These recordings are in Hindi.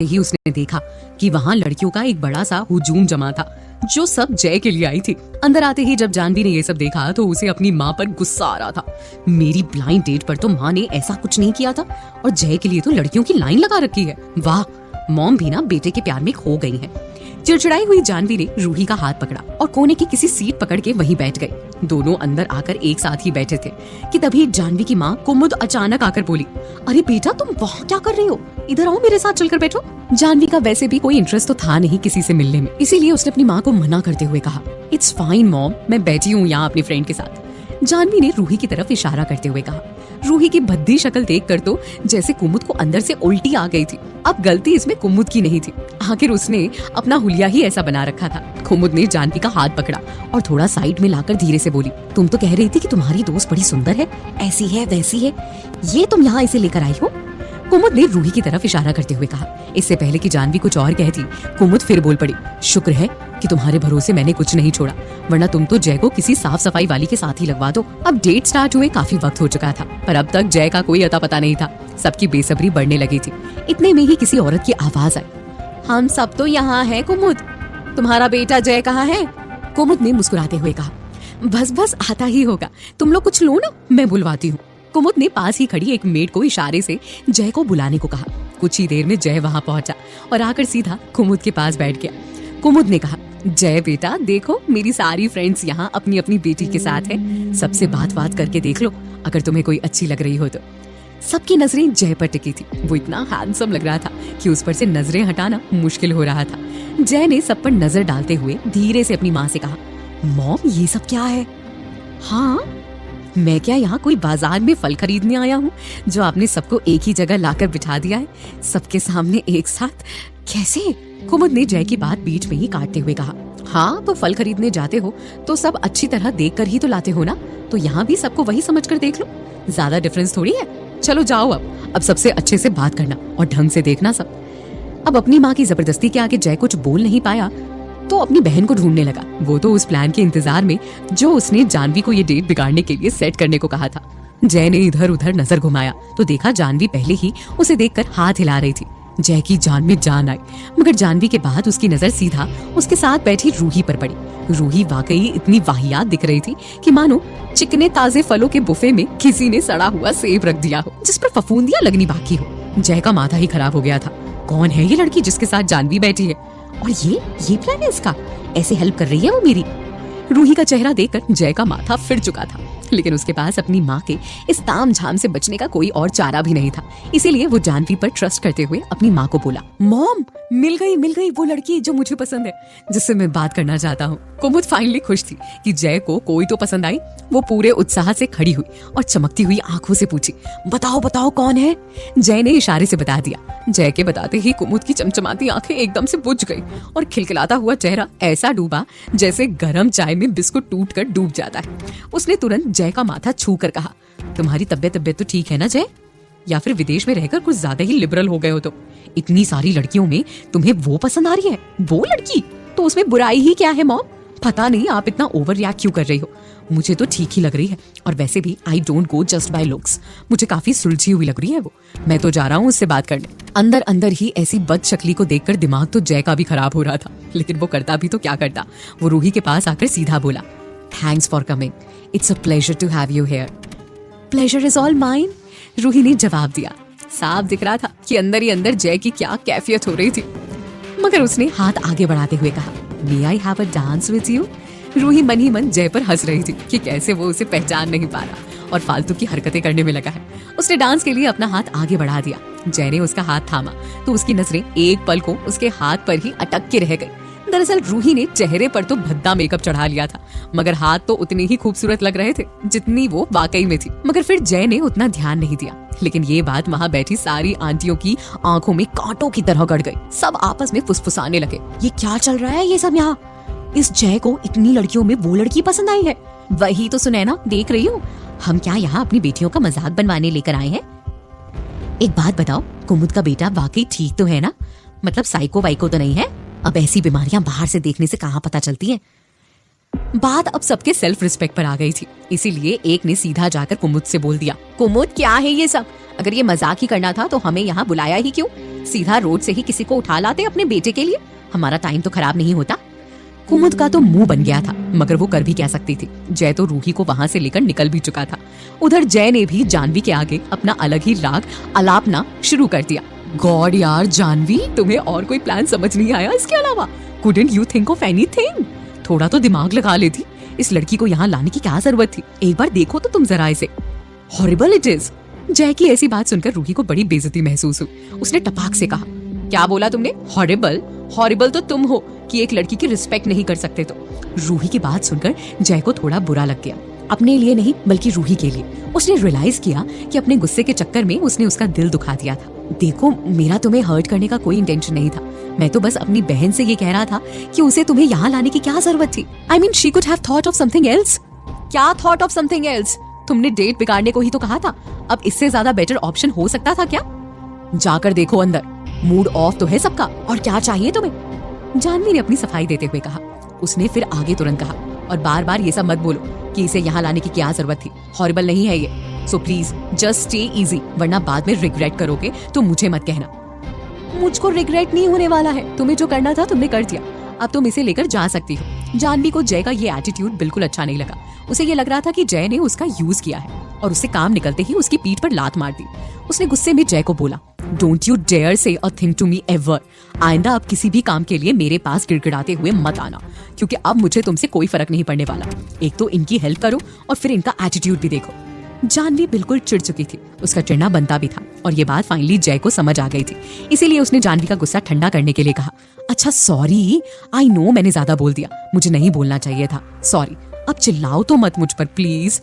ही उसने देखा कि वहाँ लड़कियों का एक बड़ा सा हुजूम जमा था जो सब जय के लिए आई थी। अंदर आते ही जब जानवी ने ये सब देखा तो उसे अपनी माँ पर गुस्सा आ रहा था। मेरी ब्लाइंड डेट पर तो माँ ने ऐसा कुछ नहीं किया था और जय के लिए तो लड़कियों की लाइन लगा रखी है। वाह, मॉम भी ना बेटे के प्यार में खो गई है। चिड़चिड़ाई हुई जानवी ने रूही का हाथ पकड़ा और कोने की किसी सीट पकड़ के वहीं बैठ गई। दोनों अंदर आकर एक साथ ही बैठे थे कि तभी जानवी की माँ कुमुद अचानक आकर बोली, अरे बेटा तुम वहाँ क्या कर रही हो? इधर आओ, मेरे साथ चलकर बैठो। जानवी का वैसे भी कोई इंटरेस्ट तो था नहीं किसी से मिलने में, इसीलिए उसने अपनी माँ को मना करते हुए कहा, इट्स फाइन मॉम, मैं बैठी हूँ यहाँ अपनी फ्रेंड के साथ। जानवी ने रूही की तरफ इशारा करते हुए कहा। रूही की भद्दी शक्ल देखकर तो जैसे कुमुद को अंदर से उल्टी आ गई थी। अब गलती इसमें कुमुद की नहीं थी, आखिर उसने अपना हुलिया ही ऐसा बना रखा था। कुमुद ने जानवी का हाथ पकड़ा और थोड़ा साइड में लाकर धीरे से बोली, तुम तो कह रही थी कि तुम्हारी दोस्त बड़ी सुंदर है, ऐसी है वैसी है, ये तुम यहाँ इसे लेकर आई हो? कुमुद ने रूही की तरफ इशारा करते हुए कहा। इससे पहले कि जानवी कुछ और कहती, कुमुद फिर बोल पड़ी, शुक्र है कि तुम्हारे भरोसे मैंने कुछ नहीं छोड़ा, वरना तुम तो जय को किसी साफ सफाई वाली के साथ ही लगवा दो। अब डेट स्टार्ट हुए काफी वक्त हो चुका था, पर अब तक जय का कोई अता पता नहीं था। सबकी बेसब्री बढ़ने लगी थी। इतने में ही किसी औरत की आवाज आई, हम सब तो यहाँ हैं कुमुद, तुम्हारा बेटा जय कहाँ है? कुमुद ने मुस्कुराते हुए कहा, बस बस आता ही होगा, तुम लोग कुछ लो ना, मैं बुलवाती हूँ। कुमुद ने पास ही खड़ी एक मेड को इशारे से जय को बुलाने को कहा। कुछ ही देर में जय वहाँ पहुंचा और आकर सीधा कुमुद के पास बैठ गया। कुमुद ने कहा, जय बेटा देखो, मेरी सारी फ्रेंड्स यहाँ अपनी अपनी बेटी के साथ है, सबसे बात करके देख लो, अगर तुम्हें कोई अच्छी लग रही हो तो। सबकी नजरें जय पर टिकी थी। वो इतना हैंडसम लग रहा था कि उस पर से नजरें हटाना मुश्किल हो रहा था। जय ने सब पर नजर डालते हुए धीरे से अपनी माँ से कहा, मॉम ये सब क्या है? हाँ, मैं क्या यहाँ कोई बाजार में फल खरीदने आया हूँ जो आपने सबको एक ही जगह लाकर बिठा दिया है, सबके सामने एक साथ, कैसे? कुमुद ने जय की बात बीच में ही काटते हुए कहा, हाँ तो फल खरीदने जाते हो तो सब अच्छी तरह देख कर ही तो लाते हो ना, तो यहाँ भी सबको वही समझ कर देख लो, ज्यादा डिफरेंस थोड़ी है। चलो जाओ, अब सबसे अच्छे से बात करना और ढंग से देखना सब। अब अपनी माँ की जबरदस्ती के आगे जय कुछ बोल नहीं पाया तो अपनी बहन को ढूंढने लगा। वो तो उस प्लान के इंतजार में जो उसने जानवी को ये डेट बिगाड़ने के लिए सेट करने को कहा था। जय ने इधर उधर नजर घुमाया तो देखा जानवी पहले ही उसे देखकर हाथ हिला रही थी। जय की जान में जान आई, मगर जानवी के बाद उसकी नजर सीधा उसके साथ बैठी रूही पर पड़ी। रूही वाकई इतनी वाहियात दिख रही थी कि मानो चिकने ताजे फलों के बुफे में किसी ने सड़ा हुआ सेब रख दिया हो जिस पर फफूंदियां लगनी बाकी हो। जय का माथा ही खराब हो गया था। कौन है ये लड़की जिसके साथ जानवी बैठी है, और ये प्लान है इसका, ऐसे हेल्प कर रही है वो मेरी? रूही का चेहरा देखकर जय का माथा फिर चुका था, लेकिन उसके पास अपनी माँ के इस तामझाम से बचने का कोई और चारा भी नहीं था। इसीलिए वो जानवी पर ट्रस्ट करते हुए अपनी माँ को बोला, मॉम मिल गई वो लड़की जो मुझे पसंद है, जिससे मैं बात करना चाहता हूँ। कुमुद फाइनली खुश थी कि जय को कोई तो पसंद आई। वो पूरे उत्साह से खड़ी हुई और चमकती हुई आंखों से पूछी, बताओ कौन है? जय ने इशारे से बता दिया। जय के बताते ही कुमुद की चमचमाती आंखें एकदम से बुझ गई और खिलखिलाता हुआ चेहरा ऐसा डूबा जैसे गर्म चाय में बिस्कुट टूटकर डूब जाता है। उसने तुरंत जय का माथा छू कर कहा, तुम्हारी तबियत तो ठीक है ना जय? या फिर विदेश में रहकर कुछ ज्यादा ही लिबरल हो गए हो? तो इतनी सारी लड़कियों में तुम्हें वो पसंद आ रही है? वो लड़की तो उसमें बुराई ही क्या है मॉम? पता नहीं आप इतना ओवर रिएक्ट क्यों कर रही हो, मुझे तो ठीक ही लग रही है। और वैसे भी I don't go just by looks, मुझे काफी सुलझी हुई लग रही है वो। मैं तो जा रहा हूँ उससे बात करने। अंदर अंदर ही ऐसी बदशक्ली को देखकर दिमाग तो जय का भी खराब हो रहा था, लेकिन वो करता भी तो क्या करता। वो रूही के पास आकर सीधा बोला, thanks for coming, it's a pleasure to have you here. Pleasure is all mine, Ruhi ने जवाब दिया। साफ दिख रहा था कि अंदर ही अंदर जय की क्या कैफियत हो रही थी, मगर उसने हाथ आगे बढ़ाते हुए कहा, may I have a dance with you? Ruhi मन ही मन जय पर हंस रही थी कि कैसे वो उसे पहचान नहीं पा रहा और फालतू की हरकतें करने में लगा है। उसने डांस के लिए अपना हाथ आगे बढ़ा दिया। जय ने उसका हाथ थामा तो उसकी नजरें एक पल को उसके हाथ पर ही अटक के रह गई। दरअसल रूही ने चेहरे पर तो भद्दा मेकअप चढ़ा लिया था, मगर हाथ तो उतने ही खूबसूरत लग रहे थे जितनी वो वाकई में थी। मगर फिर जय ने उतना ध्यान नहीं दिया, लेकिन ये बात वहाँ बैठी सारी आंटियों की आंखों में कांटों की तरह गड़ गई। सब आपस में फुसफुसाने लगे, ये क्या चल रहा है ये सब यहाँ? इस जय को इतनी लड़कियों में वो लड़की पसंद आई है? वही तो सुनैना देख रही हो, हम क्या यहाँ अपनी बेटियों का मजाक बनवाने लेकर आए हैं? एक बात बताओ, कुमुद का बेटा वाकई ठीक तो है ना? मतलब साइको वाइको तो नहीं है? अब ऐसी बीमारियां बाहर से देखने से कहाँ पता चलती हैं? बात अब सबके सेल्फ रिस्पेक्ट पर आ गई थी, इसीलिए एक ने सीधा जाकर कुमुद से बोल दिया, कुमुद क्या है ये सब? अगर ये मजाक ही करना था तो हमें यहाँ बुलाया ही क्यों? सीधा रोड से ही किसी को उठा लाते अपने बेटे के लिए। हमारा टाइम तो खराब नहीं होता। कुमुद का तो मुंह बन गया था, मगर वो कर भी क्या सकती थी। जय तो रूही को वहां से लेकर निकल भी चुका था। उधर जय ने भी जानवी के आगे अपना अलग ही राग अलापना शुरू कर दिया। गॉड यार जानवी, तुम्हें और कोई प्लान समझ नहीं आया इसके अलावा? Couldn't you think of anything? थोड़ा तो दिमाग लगा लेती। इस लड़की को यहाँ लाने की क्या जरूरत थी? एक बार देखो तो तुम जरा इसे। Horrible it is. जय की ऐसी बात सुनकर रूही को बड़ी बेइज्जती महसूस हुई। उसने टपाक से कहा, क्या बोला तुमने? हॉरिबल? हॉरिबल तो तुम हो कि एक लड़की की रिस्पेक्ट नहीं कर सकते। तो रूही की बात सुनकर जय को थोड़ा बुरा लग गया। अपने लिए नहीं बल्कि रूही के लिए। उसने रियलाइज किया कि अपने गुस्से के चक्कर में उसने उसका दिल दुखा दिया था। देखो, मेरा तुम्हें हर्ट करने का कोई इंटेंशन नहीं था। मैं तो बस अपनी बहन से ये कह रहा था कि उसे तुम्हें यहाँ लाने की क्या जरूरत थी। I mean she could have thought of something else. क्या थॉट ऑफ समथिंग एल्स? तुमने डेट बिगाड़ने को ही तो कहा था। अब इससे ज्यादा बेटर ऑप्शन हो सकता था क्या? जाकर देखो अंदर, मूड ऑफ तो है सबका। और क्या चाहिए तुम्हें? जानवी ने अपनी सफाई देते हुए कहा। उसने फिर आगे तुरंत कहा, और बार बार ये सब मत बोलो कि इसे यहाँ लाने की क्या जरूरत थी। हॉरिबल नहीं है ये। So please just stay easy, वरना बाद में रिग्रेट करोगे तो मुझे मत कहना। मुझको रिग्रेट नहीं होने वाला है। तुम्हें जो करना था तुमने कर दिया। अब तुम इसे लेकर जा सकती हो। जानवी को जय का ये एटीट्यूड बिल्कुल अच्छा नहीं लगा। उसे ये लग रहा था कि जय ने उसका यूज किया है और उससे काम निकलते ही उसकी पीठ पर लात मार दी। उसने गुस्से में जय को बोला, don't you dare say a thing to me ever. आइंदा अब किसी भी काम के लिए मेरे पास गिड़गिड़ाते हुए मत आना, क्योंकि अब मुझे तुमसे कोई फर्क नहीं पड़ने वाला। एक तो इनकी हेल्प करो और फिर इनका एटीट्यूड भी देखो। जानवी बिल्कुल चिढ़ चुकी थी। उसका चिढ़ना बनता भी था और ये बात फाइनली जय को समझ आ गई थी। इसीलिए उसने जानवी का गुस्सा ठंडा करने के लिए कहा, अच्छा सॉरी, आई नो मैंने ज्यादा बोल दिया, मुझे नहीं बोलना चाहिए था, सॉरी। अब चिल्लाओ तो मत मुझ पर प्लीज।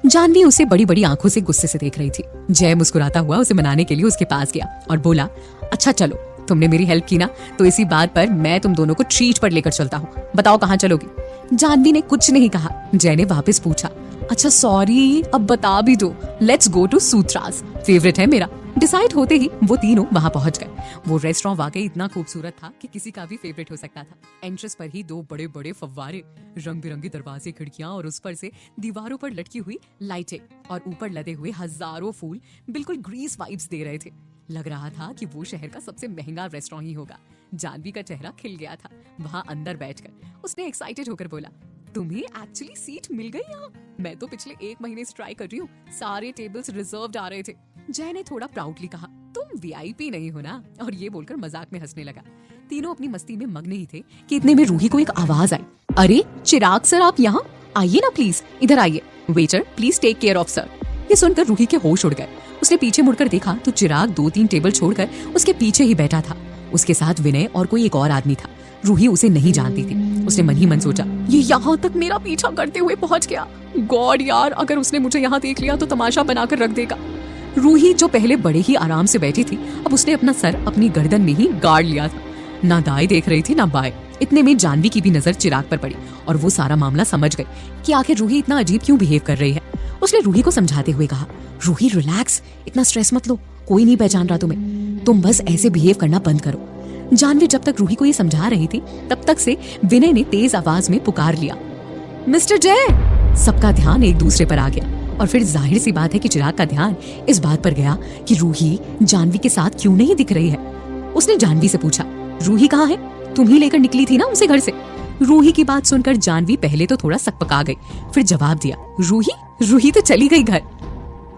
जानवी उसे बड़ी बड़ी आंखों से गुस्से से देख रही थी। जय मुस्कुराता हुआ उसे मनाने के लिए उसके पास गया और बोला, अच्छा चलो, तुमने मेरी हेल्प की ना, तो इसी बात पर मैं तुम दोनों को ट्रीट पर लेकर चलता हूँ। बताओ कहाँ चलोगी? जानवी ने कुछ नहीं कहा। जय ने वापस पूछा, अच्छा सॉरी, अब बता भी दो। लेट्स गो टू सूत्रास, फेवरेट है मेरा। डिसाइड होते ही वो तीनों वहां पहुंच गए। वो रेस्टोरेंट वाकई इतना खूबसूरत था कि किसी का भी फेवरेट हो सकता था। एंट्रेंस पर ही दो बड़े बड़े फव्वारे, रंग बिरंगे दरवाजे, खिड़कियां और उस पर से दीवारों पर लटकी हुई लाइटें और ऊपर लदे हुए हजारों फूल बिल्कुल ग्रीस वाइब्स दे रहे थे। लग रहा था कि वो शहर का सबसे महंगा रेस्टोरेंट ही होगा। जानवी का चेहरा खिल गया था। वहां अंदर बैठकर उसने एक्साइटेड होकर बोला, तुम्हें एक्चुअली सीट मिल गई यहाँ? मैं तो पिछले 1 महीने से ट्राई कर रही हूँ, सारे टेबल्स रिजर्व्ड आ रहे थे। जय ने थोड़ा प्राउडली कहा, तुम वीआईपी नहीं हो ना? और ये बोलकर मजाक में हंसने लगा। तीनों अपनी मस्ती में मग्न ही थे कि इतने में रूही को एक आवाज आई, अरे चिराग सर, आप यहाँ आइए ना प्लीज, इधर आइए। Waiter please take care of sir. ये सुनकर रूही के होश उड़ गए। उसने पीछे मुड़कर देखा तो चिराग 2-3 टेबल छोड़कर उसके पीछे ही बैठा था। उसके साथ विनय और कोई एक और आदमी था। रूही उसे नहीं जानती थी। उसने मन ही मन सोचा, ये यहाँ तक मेरा पीछा करते हुए पहुंच गया। गॉड यार, अगर उसने मुझे यहाँ देख लिया तो तमाशा बनाकर रख देगा। रूही जो पहले बड़े ही आराम से बैठी थी, अब उसने अपना सर अपनी गर्दन में ही गाड़ लिया था। ना दाएं देख रही थी ना बाएं। इतने में जानवी की भी नजर चिराग पर पड़ी और वो सारा मामला समझ गई कि आखिर रूही इतना अजीब क्यों बिहेव कर रही है। उसने रूही को समझाते हुए कहा, रूही रिलैक्स, इतना स्ट्रेस मत लो, कोई नहीं पहचान रहा तुम्हें, तुम बस ऐसे बिहेव करना बंद करो। जानवी जब तक रूही को ये समझा रही थी तब तक से विनय ने तेज आवाज में पुकार लिया, मिस्टर जय। सबका ध्यान एक दूसरे पर आ गया और फिर जाहिर सी बात है कि चिराग का ध्यान इस बात पर गया कि रूही जानवी के साथ क्यों नहीं दिख रही है। उसने जानवी से पूछा, रूही कहाँ है? तुम ही लेकर निकली थी ना उसे घर से। रूही की बात सुनकर जानवी पहले तो थोड़ा सकपका गई, फिर जवाब दिया, रूही तो चली गई घर।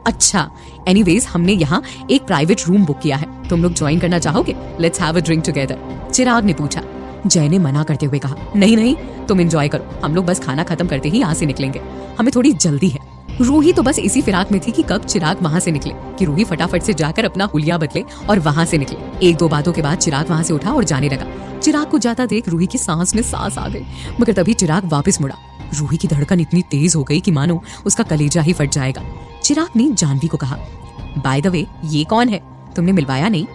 अच्छा, एनीवेज हमने यहाँ एक प्राइवेट रूम बुक किया है, तुम लोग ज्वाइन करना चाहोगे? Let's have a drink together. Chirag ने पूछा। जय ने मना करते हुए कहा, नहीं तुम एंजॉय करो, हम लोग बस खाना खत्म करते ही यहाँ से निकलेंगे, हमें थोड़ी जल्दी है। रूही तो बस इसी फिराक में थी कि कब चिराग वहाँ से निकले कि रूही फटाफट से जाकर अपना हुलिया बदले और वहाँ से निकले। 1-2 बातों के बाद चिराग वहाँ से उठा और जाने लगा। चिराग को जाता देख रूही की सांस में सांस आ गई, मगर तभी चिराग वापस मुड़ा। रूही की धड़कन इतनी तेज हो गई कि मानो उसका कलेजा ही फट जाएगा। चिराग ने जानवी को कहा, बाय द वे ये कौन है? तुमने मिलवाया नहीं?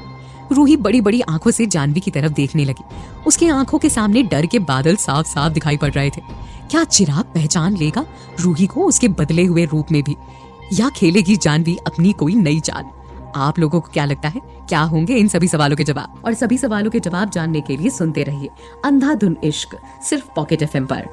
रूही बड़ी बड़ी आंखों से जानवी की तरफ देखने लगी। उसके आंखों के सामने डर के बादल साफ साफ दिखाई पड़ रहे थे। क्या चिराग पहचान लेगा रूही को उसके बदले हुए रूप में भी, या खेलेगी जानवी अपनी कोई नई चाल? आप लोगों को क्या लगता है, क्या होंगे इन सभी सवालों के जवाब? और सभी सवालों के जवाब जानने के लिए सुनते रहिए अंधाधुन इश्क, सिर्फ पॉकेट एफएम पर।